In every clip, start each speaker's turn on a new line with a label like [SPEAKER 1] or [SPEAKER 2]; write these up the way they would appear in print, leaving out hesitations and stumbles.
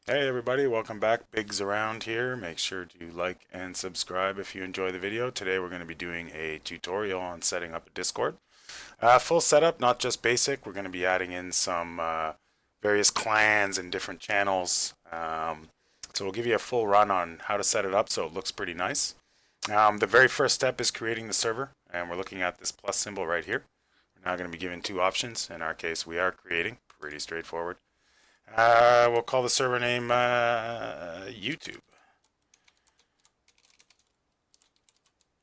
[SPEAKER 1] Hey everybody, welcome back. Biggs around here. Make sure to like and subscribe if you enjoy the video. Today we're going to be doing a tutorial on setting up a Discord. Full setup, not just basic. We're going to be adding in some various clans and different channels. So we'll give you a full run on how to set it up so it looks pretty nice. The very first step is creating the server, and we're looking at this plus symbol right here. We're now going to be given two options. In our case, we are creating. Pretty straightforward. We'll call the server name YouTube.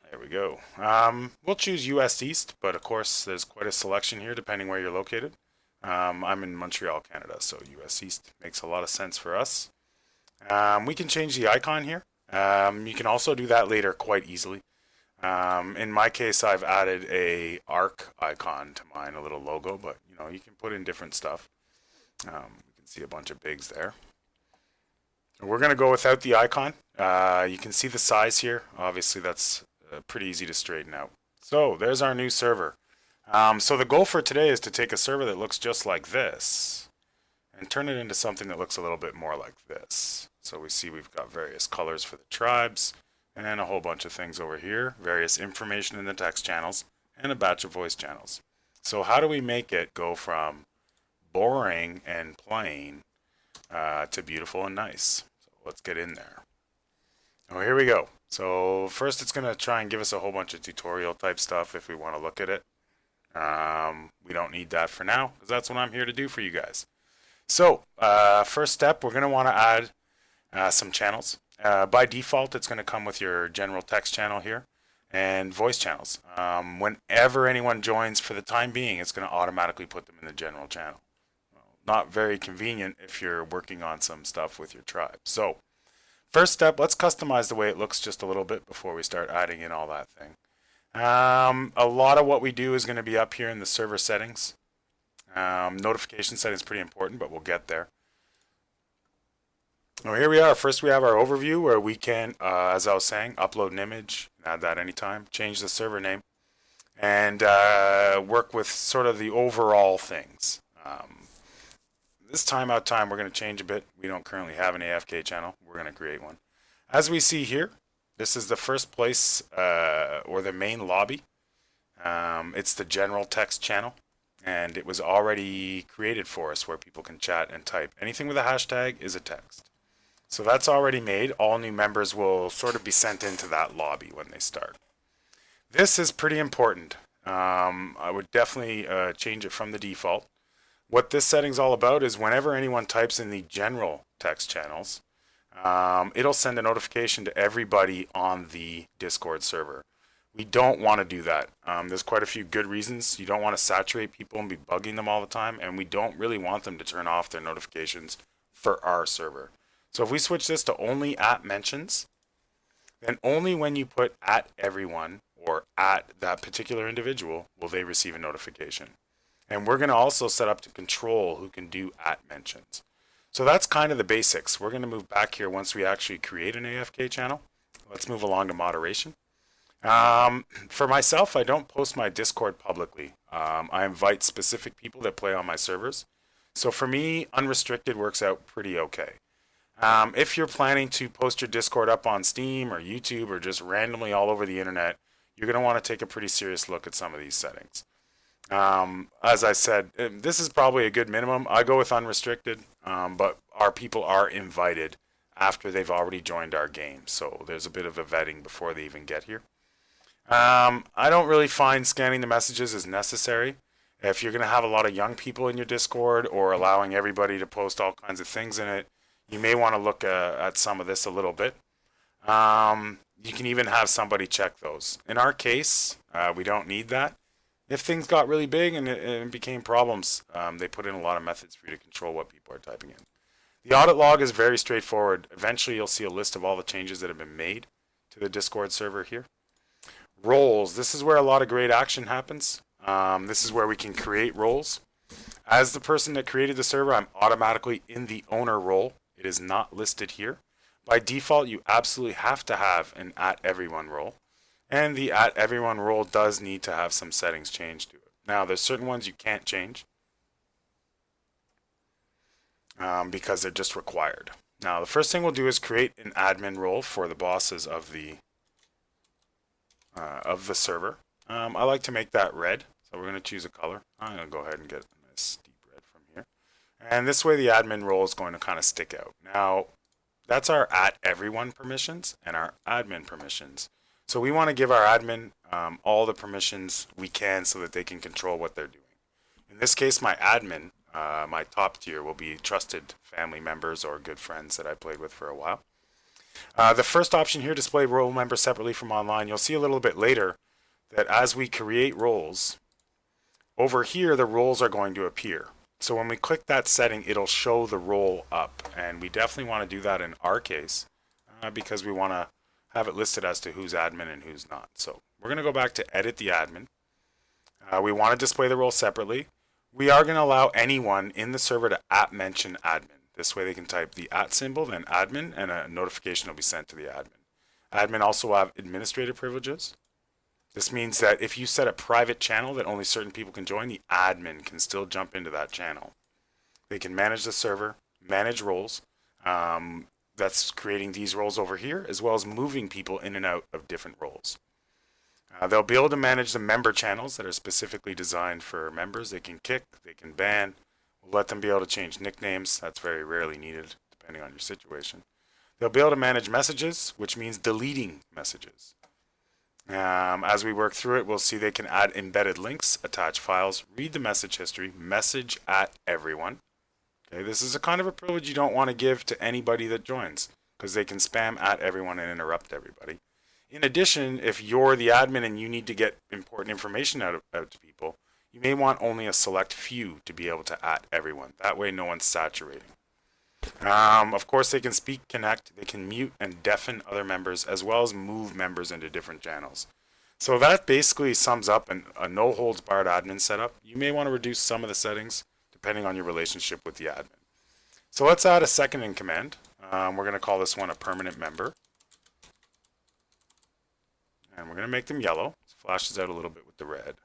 [SPEAKER 1] There we go. We'll choose US East, but of course there's quite a selection here depending where you're located. I'm in Montreal, Canada, so US East makes a lot of sense for us. We can change the icon here. You can also do that later quite easily. In my case, I've added a arc icon to mine, a little logo, but you can put in different stuff. We can see a bunch of bigs there. We're going to go without the icon. You can see the size here. Obviously, that's pretty easy to straighten out. So there's our new server. So the goal for today is to take a server that looks just like this and turn it into something that looks a little bit more like this. So we see we've got various colors for the tribes and a whole bunch of things over here, various information in the text channels and a batch of voice channels. So how do we make it go from boring and plain to beautiful and nice? Let's get in there. Oh, here we go. So first it's going to try and give us a whole bunch of tutorial type stuff if we want to look at it. We don't need that for now because that's what I'm here to do for you guys. So first step, we're going to want to add some channels. By default, it's going to come with your general text channel here and voice channels. Whenever anyone joins for the time being, it's going to automatically put them in the general channel. Not very convenient if you're working on some stuff with your tribe. So first step, let's customize the way it looks just a little bit before we start adding in all that thing. A lot of what we do is going to be up here in the server settings. Notification setting is pretty important, but we'll get there. Well, here we are. First we have our overview where we can, as I was saying, upload an image, add that anytime, change the server name, and work with sort of the overall things. This timeout time we're going to change a bit. We don't currently have an AFK channel. We're going to create one. As we see here, this is the first place or the main lobby. It's the general text channel, and it was already created for us where people can chat and type. Anything with a hashtag is a text. So that's already made. All new members will sort of be sent into that lobby when they start. This is pretty important. I would definitely change it from the default. What this setting's all about is whenever anyone types in the general text channels, it'll send a notification to everybody on the Discord server. We don't want to do that. There's quite a few good reasons. You don't want to saturate people and be bugging them all the time, and we don't really want them to turn off their notifications for our server. So if we switch this to only at mentions, then only when you put at everyone or at that particular individual will they receive a notification. And we're going to also set up to control who can do at mentions. So that's kind of the basics. We're going to move back here once we actually create an AFK channel. Let's move along to moderation. For myself, I don't post my Discord publicly. I invite specific people that play on my servers. So for me, unrestricted works out pretty okay. If you're planning to post your Discord up on Steam or YouTube or just randomly all over the internet, you're going to want to take a pretty serious look at some of these settings. As I said, this is probably a good minimum. I go with unrestricted, but our people are invited after they've already joined our game. So there's a bit of a vetting before they even get here. I don't really find scanning the messages is necessary. If you're going to have a lot of young people in your Discord or allowing everybody to post all kinds of things in it, you may want to look at some of this a little bit. You can even have somebody check those. In our case, we don't need that. If things got really big and it became problems, they put in a lot of methods for you to control what people are typing in. The audit log is very straightforward. Eventually you'll see a list of all the changes that have been made to the Discord server here. Roles. This is where a lot of great action happens. This is where we can create roles. As the person that created the server, I'm automatically in the owner role. It is not listed here. By default, you absolutely have to have an at everyone role. And the at everyone role does need to have some settings changed to it. Now, there's certain ones you can't change because they're just required. Now, the first thing we'll do is create an admin role for the bosses of the server. I like to make that red, so we're going to choose a color. I'm going to go ahead and get a nice deep red from here. And this way the admin role is going to kind of stick out. Now, that's our @everyone permissions and our admin permissions. So we want to give our admin all the permissions we can so that they can control what they're doing. In this case, my admin, my top tier, will be trusted family members or good friends that I played with for a while. The first option here, display role members separately from online. You'll see a little bit later that as we create roles, over here the roles are going to appear. So when we click that setting, it'll show the role up. And we definitely want to do that in our case because we want to have it listed as to who's admin and who's not. So we're going to go back to edit the admin. We want to display the role separately. We are going to allow anyone in the server to @mention admin. This way they can type the @ symbol, then admin, and a notification will be sent to the admin. Admin also will have administrative privileges. This means that if you set a private channel that only certain people can join, the admin can still jump into that channel. They can manage the server, manage roles. That's creating these roles over here, as well as moving people in and out of different roles. They'll be able to manage the member channels that are specifically designed for members. They can kick, they can ban. We'll let them be able to change nicknames. That's very rarely needed, depending on your situation. They'll be able to manage messages, which means deleting messages. As we work through it, we'll see they can add embedded links, attach files, read the message history, message @everyone. Okay, this is a kind of a privilege you don't want to give to anybody that joins because they can spam @everyone and interrupt everybody. In addition, if you're the admin and you need to get important information out to people, you may want only a select few to be able to @everyone. That way no one's saturating. Of course, they can speak, connect, they can mute and deafen other members, as well as move members into different channels. So that basically sums up a no-holds-barred admin setup. You may want to reduce some of the settings, depending on your relationship with the admin. So let's add a second in command. We're going to call this one a permanent member. And we're going to make them yellow. It flashes out a little bit with the red.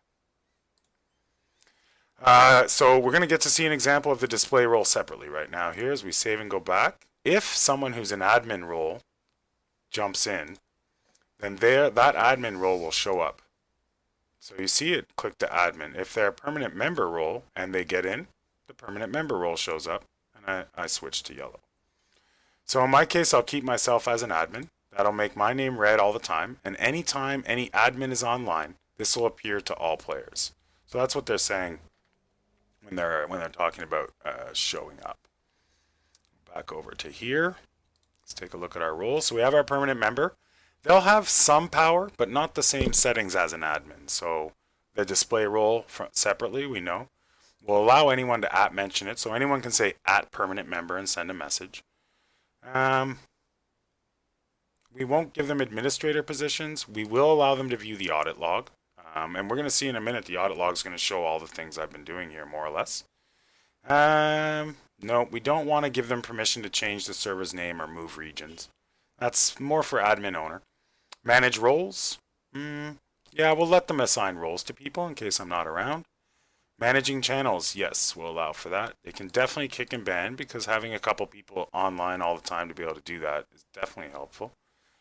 [SPEAKER 1] So we're going to get to see an example of the display role separately right now here as we save and go back. If someone who's an admin role jumps in, then that admin role will show up. So you see it, click to admin. If they're a permanent member role and they get in, the permanent member role shows up and I switch to yellow. So in my case, I'll keep myself as an admin. That'll make my name red all the time. And anytime any admin is online, this will appear to all players. So that's what they're saying when they're talking about showing up. Back over to here. Let's take a look at our roles. So we have our permanent member. They'll have some power, but not the same settings as an admin. So the display role separately, we know, will allow anyone to @mention it. So anyone can say @permanent member and send a message. We won't give them administrator positions. We will allow them to view the audit log. And we're going to see in a minute the audit log is going to show all the things I've been doing here, more or less. No, we don't want to give them permission to change the server's name or move regions. That's more for admin owner. Manage roles. Yeah, we'll let them assign roles to people in case I'm not around. Managing channels. Yes, we'll allow for that. They can definitely kick and ban because having a couple people online all the time to be able to do that is definitely helpful.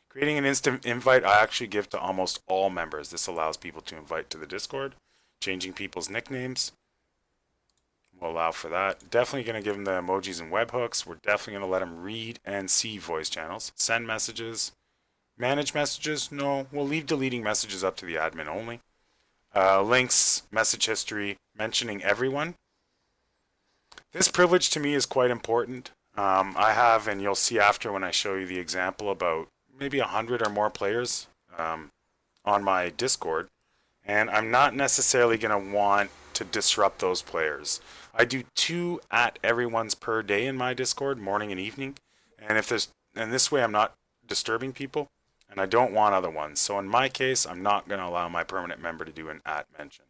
[SPEAKER 1] Creating an instant invite, I actually give to almost all members. This allows people to invite to the Discord. Changing people's nicknames. We'll allow for that. Definitely going to give them the emojis and webhooks. We're definitely going to let them read and see voice channels. Send messages. Manage messages. No, we'll leave deleting messages up to the admin only. Links, message history, mentioning everyone. This privilege to me is quite important. I have, and you'll see after when I show you the example, about maybe 100 or more players on my Discord, and I'm not necessarily going to want to disrupt those players. I do 2 @everyone's per day in my Discord, morning and evening, and this way I'm not disturbing people, and I don't want other ones. So in my case, I'm not going to allow my permanent member to do an @mention.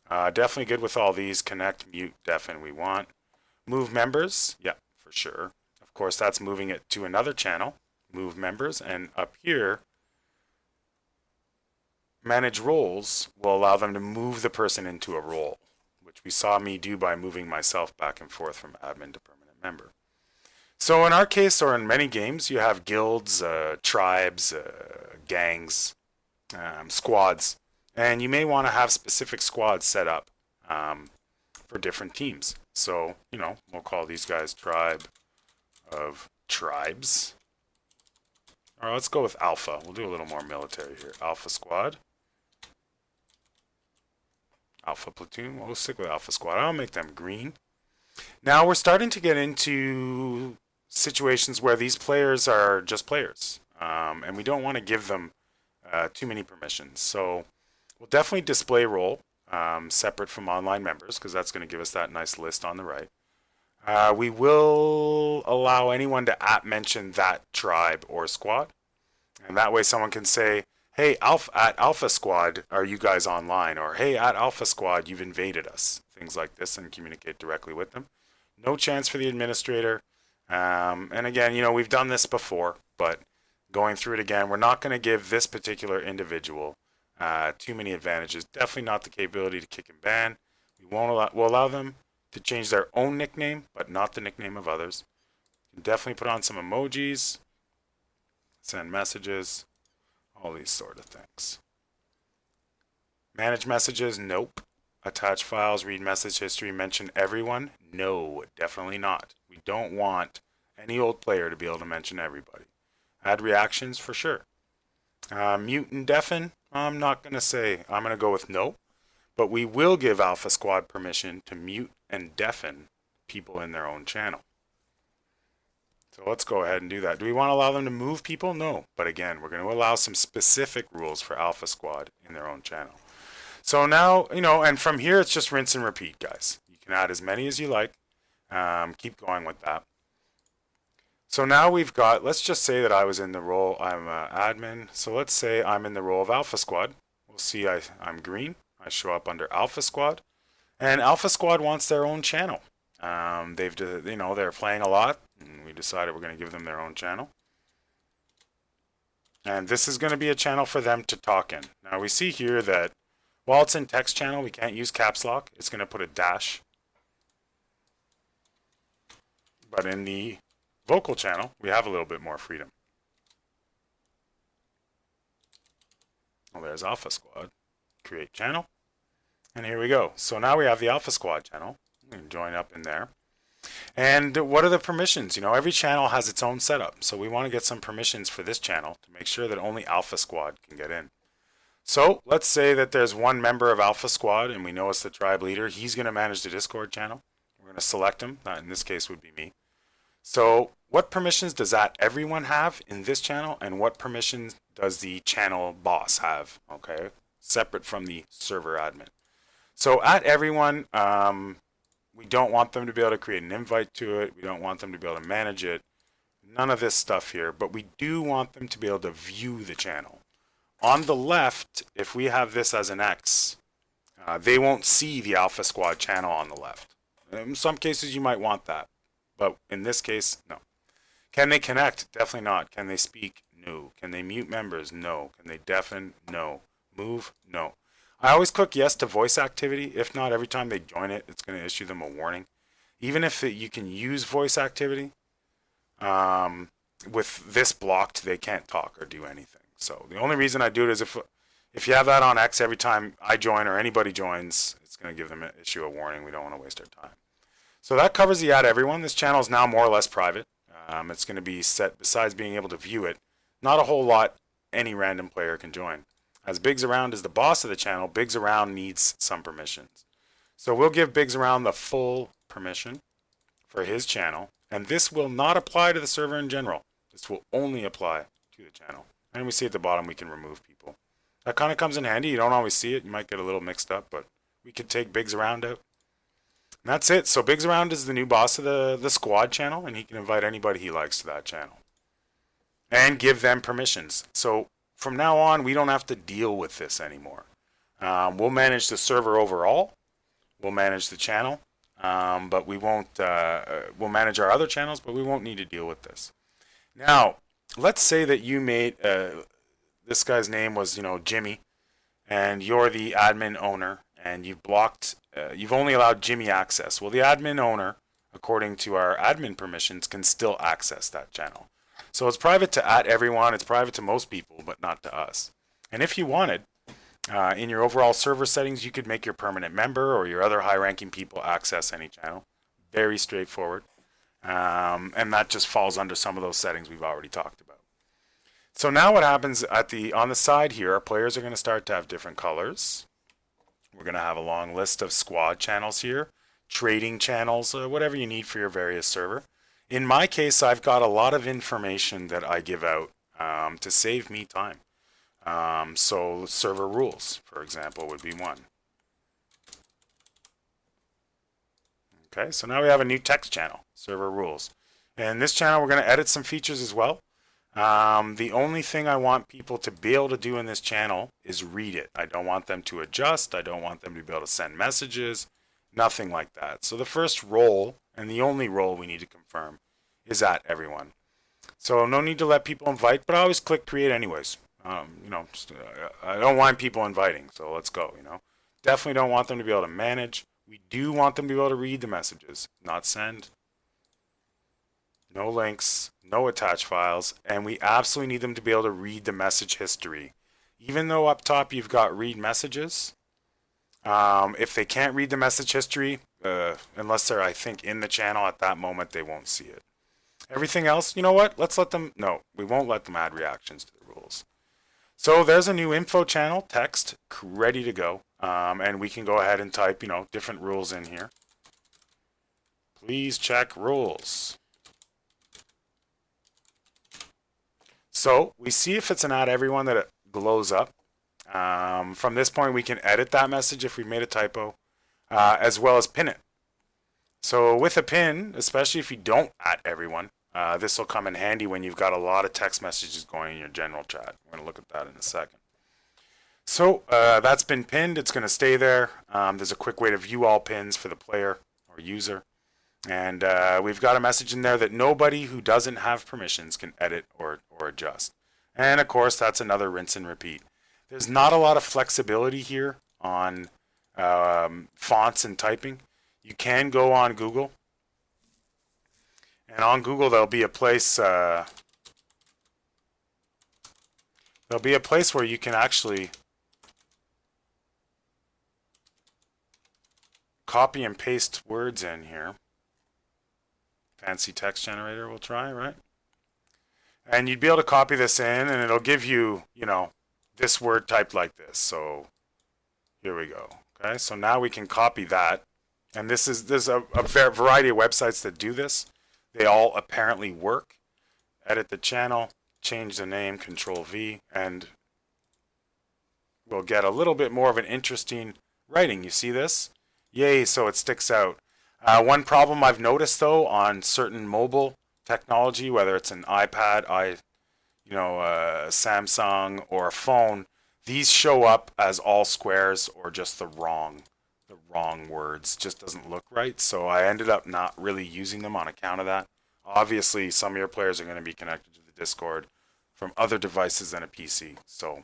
[SPEAKER 1] Definitely good with all these. Connect, mute, deafen we want. Move members, yeah, for sure. Of course, that's moving it to another channel. Move members, and up here, manage roles will allow them to move the person into a role, which we saw me do by moving myself back and forth from admin to permanent member. So in our case, or in many games, you have guilds, tribes, gangs, squads, and you may want to have specific squads set up um, for different teams. So, we'll call these guys Tribe of Tribes. All right, let's go with Alpha. We'll do a little more military here. Alpha Squad. Alpha Platoon. We'll stick with Alpha Squad. I'll make them green. Now we're starting to get into situations where these players are just players. And we don't want to give them too many permissions. So we'll definitely display role separate from online members, because that's going to give us that nice list on the right. We will allow anyone to @mention that tribe or squad. And that way someone can say, hey, at Alpha Squad, are you guys online? Or hey, at Alpha Squad, you've invaded us. Things like this, and communicate directly with them. No chance for the administrator. And again, we've done this before, but going through it again, we're not going to give this particular individual too many advantages. Definitely not the capability to kick and ban. We'll allow them to change their own nickname, but not the nickname of others. You can definitely put on some emojis, send messages, all these sort of things. Manage messages, nope. Attach files, read message history, mention everyone, no, definitely not. We don't want any old player to be able to mention everybody. Add reactions, for sure. Mute and deafen, I'm not going to say. I'm going to go with no. But we will give Alpha Squad permission to mute and deafen people in their own channel. So let's go ahead and do that. Do we want to allow them to move people? No. But again, we're going to allow some specific rules for Alpha Squad in their own channel. So now, and from here, it's just rinse and repeat, guys. You can add as many as you like. Keep going with that. So now we've got, let's just say that I was in the role, I'm admin. So let's say I'm in the role of Alpha Squad. We'll see I'm green. I show up under Alpha Squad. And Alpha Squad wants their own channel. They're playing a lot, and we decided we're going to give them their own channel. And this is going to be a channel for them to talk in. Now we see here that while it's in text channel, we can't use caps lock. It's going to put a dash. But in the vocal channel, we have a little bit more freedom. Well, there's Alpha Squad. Create channel. And here we go. So now we have the Alpha Squad channel. We can join up in there. And what are the permissions? Every channel has its own setup. So we want to get some permissions for this channel to make sure that only Alpha Squad can get in. So let's say that there's one member of Alpha Squad, and we know it's the tribe leader. He's going to manage the Discord channel. We're going to select him. That in this case would be me. So what permissions does everyone have in this channel, and what permissions does the channel boss have? Okay, separate from the server admin. So everyone, we don't want them to be able to create an invite to it. We don't want them to be able to manage it. None of this stuff here, but we do want them to be able to view the channel. On the left, if we have this as an X, they won't see the Alpha Squad channel on the left. In some cases, you might want that, but in this case, no. Can they connect? Definitely not. Can they speak? No. Can they mute members? No. Can they deafen? No. Move? No. I always click yes to voice activity. If not, every time they join it, it's going to issue them a warning. Even if you can use voice activity, with this blocked, they can't talk or do anything. So the only reason I do it is if you have that on X, every time I join or anybody joins, it's going to give them issue a warning. We don't want to waste our time. So that covers the everyone. This channel is now more or less private. It's going to be set, besides being able to view it, not a whole lot any random player can join. As Biggs Around is the boss of the channel, Biggs Around needs some permissions. So we'll give Biggs Around the full permission for his channel, and this will not apply to the server in general. This will only apply to the channel. And we see at the bottom we can remove people. That kind of comes in handy. You don't always see it. You might get a little mixed up, but we could take Biggs Around out. And that's it. So Biggs Around is the new boss of the squad channel, and he can invite anybody he likes to that channel. And give them permissions. So from now on, we don't have to deal with this anymore. We'll manage the server overall. We'll manage the channel. But we won't, we'll manage our other channels, but we won't need to deal with this. Now, let's say that you made, this guy's name was, Jimmy, and you're the admin owner, and you've blocked, you've only allowed Jimmy access. Well, the admin owner according to our admin permissions, can still access that channel. So it's private to everyone, it's private to most people, but not to us. And if you wanted, in your overall server settings, you could make your permanent member or your other high-ranking people access any channel. Very straightforward. And that just falls under some of those settings we've already talked about. So now what happens on the side here, our players are going to start to have different colors. We're going to have a long list of squad channels here, trading channels, whatever you need for your various server. In my case, I've got a lot of information that I give out to save me time. So server rules, for example, would be one. Okay, so now we have a new text channel, server rules. And this channel, we're going to edit some features as well. The only thing I want people to be able to do in this channel is read it. I don't want them to adjust. I don't want them to be able to send messages. Nothing like that. So the first role, and the only role we need to confirm, is at everyone. So no need to let people invite, but I always click create anyways. I don't want people inviting, so let's go, Definitely don't want them to be able to manage. We do want them to be able to read the messages, not send. No links, no attached files, and we absolutely need them to be able to read the message history. Even though up top you've got read messages, if they can't read the message history, unless they're, I think, in the channel at that moment, they won't see it. Everything else, you know what? Let's let them, no, we won't let them add reactions to the rules. So there's a new info channel, text, ready to go. And we can go ahead and type, different rules in here. Please check rules. So we see if it's an add everyone that it glows up. From this point, we can edit that message if we made a typo, as well as pin it. So with a pin, especially if you don't add everyone, this will come in handy when you've got a lot of text messages going in your general chat. We're going to look at that in a second. So that's been pinned. It's going to stay there. There's a quick way to view all pins for the player or user. And we've got a message in there that nobody who doesn't have permissions can edit or adjust. And of course, that's another rinse and repeat. There's not a lot of flexibility here on fonts and typing. You can go on Google. And on Google, there'll be a place where you can actually copy and paste words in here. Fancy text generator we'll try, right? And you'd be able to copy this in, and it'll give you, this word typed like this. So here we go. Okay, so now we can copy that. And there's a variety of websites that do this. They all apparently work. Edit the channel, change the name, Control V, and we'll get a little bit more of an interesting writing. You see this? Yay, so it sticks out. One problem I've noticed though on certain mobile technology, whether it's an iPad, Samsung, or a phone, these show up as all squares or just the wrong words. Just doesn't look right. So I ended up not really using them on account of that. Obviously, some of your players are going to be connected to the Discord from other devices than a PC. So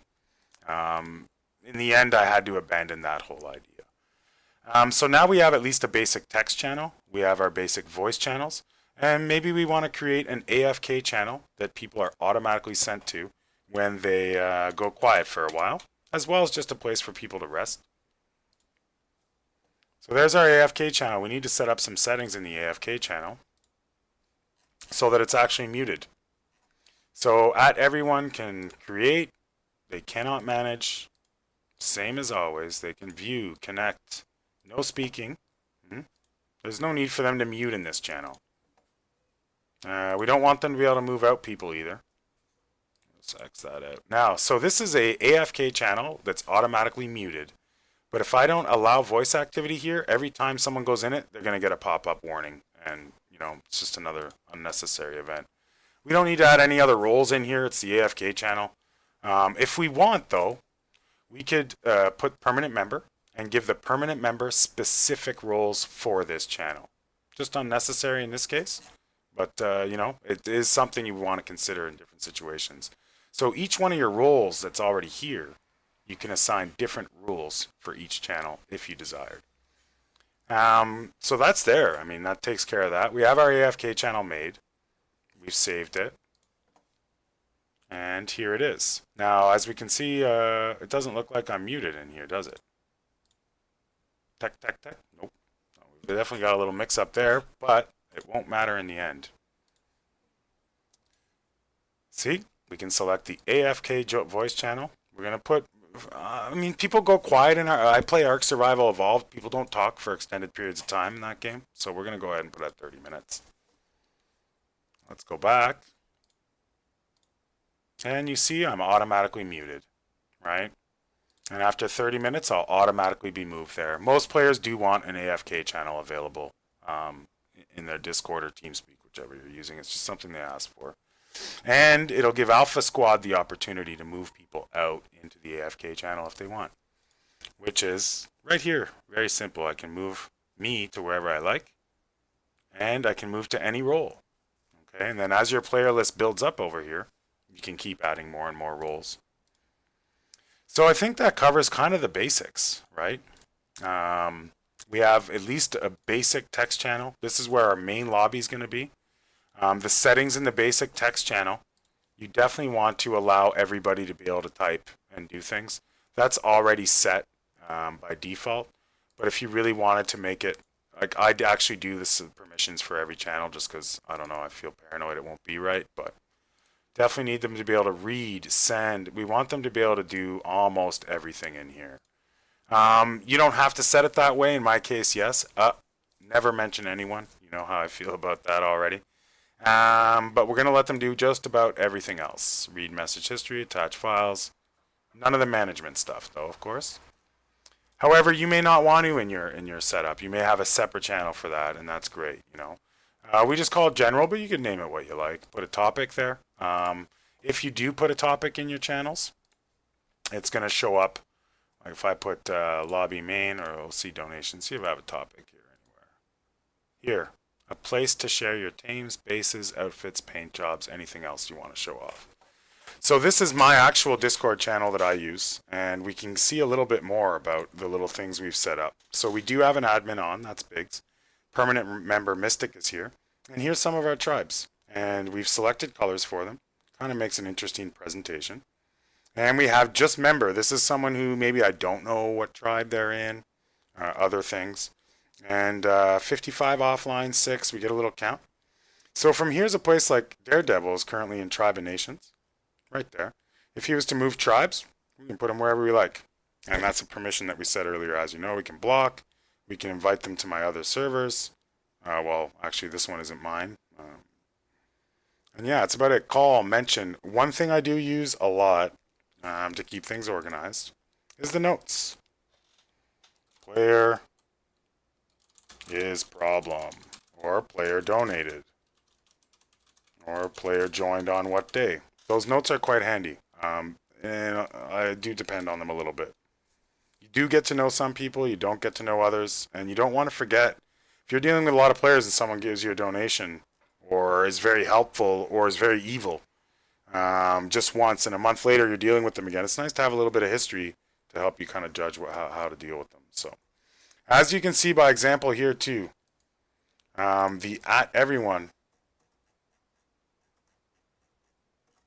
[SPEAKER 1] in the end, I had to abandon that whole idea. So now we have at least a basic text channel. We have our basic voice channels. And maybe we want to create an AFK channel that people are automatically sent to when they go quiet for a while, as well as just a place for people to rest. So there's our AFK channel. We need to set up some settings in the AFK channel so that it's actually muted. So everyone can create, they cannot manage, same as always. They can view, connect, no speaking. There's no need for them to mute in this channel. We don't want them to be able to move out people either. Let's X that out. Now, so this is a AFK channel that's automatically muted. But if I don't allow voice activity here, every time someone goes in it, they're going to get a pop-up warning. And, it's just another unnecessary event. We don't need to add any other roles in here. It's the AFK channel. If we want, though, we could put permanent member and give the permanent member specific roles for this channel. Just unnecessary in this case. But, it is something you want to consider in different situations. So each one of your roles that's already here, you can assign different rules for each channel if you desired. So that's there. I mean, that takes care of that. We have our AFK channel made. We've saved it. And here it is. Now, as we can see, it doesn't look like I'm muted in here, does it? Tech, tech, tech. Nope. We definitely got a little mix up there, but it won't matter in the end. See, we can select the AFK voice channel. We're going to put, I mean, people go quiet in I play Ark Survival Evolved. People don't talk for extended periods of time in that game. So we're going to go ahead and put at 30 minutes. Let's go back. And you see I'm automatically muted, right? And after 30 minutes, I'll automatically be moved there. Most players do want an AFK channel available in their Discord or TeamSpeak, whichever you're using. It's just something they ask for. And it'll give Alpha Squad the opportunity to move people out into the AFK channel if they want, which is right here. Very simple. I can move me to wherever I like, and I can move to any role. Okay, and then as your player list builds up over here, you can keep adding more and more roles. So I think that covers kind of the basics, right? We have at least a basic text channel. This is where our main lobby is going to be. The settings in the basic text channel, you definitely want to allow everybody to be able to type and do things. That's already set by default. But if you really wanted to make it, like I'd actually do this permissions for every channel just because, I don't know, I feel paranoid it won't be right. But definitely need them to be able to read, send. We want them to be able to do almost everything in here. You don't have to set it that way. In my case, yes. Never mention anyone. You know how I feel about that already. But we're going to let them do just about everything else. Read message history, attach files. None of the management stuff, though, of course. However, you may not want to in your setup. You may have a separate channel for that, and that's great, you know. We just call it general, but you can name it what you like. Put a topic there. If you do put a topic in your channels, it's going to show up. Like if I put lobby main, or we'll see donations. See if I have a topic here anywhere. Here, a place to share your teams, bases, outfits, paint jobs, anything else you want to show off. So this is my actual Discord channel that I use, and we can see a little bit more about the little things we've set up. So we do have an admin on, that's Biggs. Permanent member Mystic is here. And here's some of our tribes. And we've selected colors for them. Kind of makes an interesting presentation. And we have just member. This is someone who maybe I don't know what tribe they're in. Other things. And 55 offline, 6. We get a little count. So from here's a place like Daredevil is currently in Tribe of Nations. Right there. If he was to move tribes, we can put him wherever we like. And that's a permission that we set earlier. As you know, we can block. We can invite them to my other servers. Well, actually, this one isn't mine. And yeah, it's about it. Call, mention. One thing I do use a lot to keep things organized is the notes. Player is problem. Or player donated. Or player joined on what day. Those notes are quite handy. And I do depend on them a little bit. You do get to know some people, you don't get to know others, and you don't want to forget. If you're dealing with a lot of players and someone gives you a donation, or is very helpful, or is very evil, just once, and a month later you're dealing with them again, it's nice to have a little bit of history to help you kind of judge how to deal with them. So, as you can see by example here too, the @everyone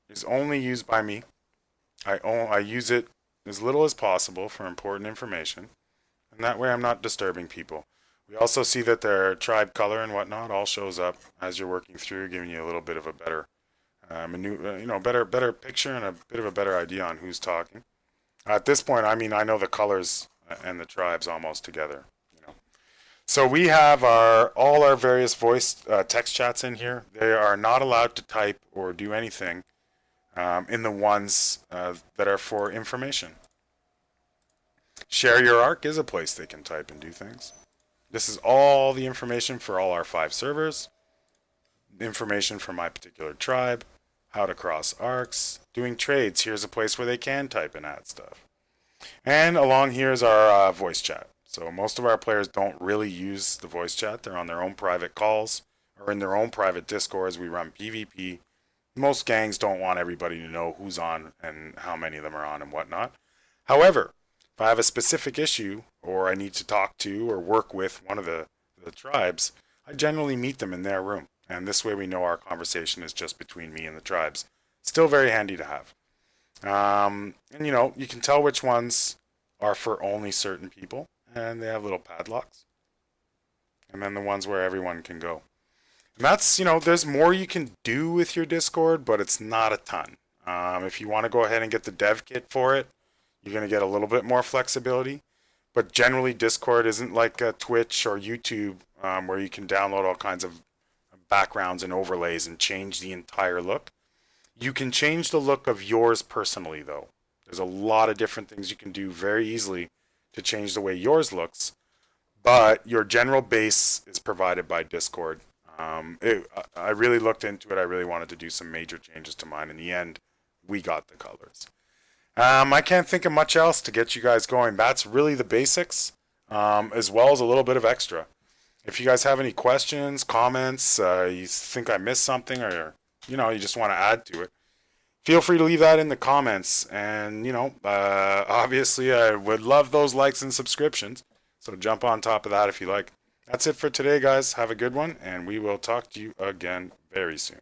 [SPEAKER 1] is only used by me. I use it as little as possible for important information, and that way I'm not disturbing people. We also see that their tribe color and whatnot all shows up as you're working through, giving you a little bit of a better, better picture and a bit of a better idea on who's talking. At this point, I mean, I know the colors and the tribes almost together. You know, so we have all our various voice text chats in here. They are not allowed to type or do anything in the ones that are for information. Share Your Arc is a place they can type and do things. This is all the information for all our 5 servers. Information for my particular tribe. How to cross arcs. Doing trades. Here's a place where they can type and add stuff. And along here is our voice chat. So most of our players don't really use the voice chat. They're on their own private calls or in their own private discords. We run PvP. Most gangs don't want everybody to know who's on and how many of them are on and whatnot. However, If I have a specific issue or I need to talk to or work with one of the tribes, I generally meet them in their room. And this way we know our conversation is just between me and the tribes. Still very handy to have. And you can tell which ones are for only certain people, and they have little padlocks. And then the ones where everyone can go. And that's, there's more you can do with your Discord, but it's not a ton. If you want to go ahead and get the dev kit for it, you're going to get a little bit more flexibility. But generally, Discord isn't like Twitch or YouTube, where you can download all kinds of backgrounds and overlays and change the entire look. You can change the look of yours personally, though. There's a lot of different things you can do very easily to change the way yours looks. But your general base is provided by Discord. I really looked into it. I really wanted to do some major changes to mine. In the end, we got the colors. I can't think of much else to get you guys going. That's really the basics, as well as a little bit of extra. If you guys have any questions, comments, you think I missed something, or you just want to add to it, feel free to leave that in the comments. And obviously, I would love those likes and subscriptions. So jump on top of that if you like. That's it for today, guys. Have a good one, and we will talk to you again very soon.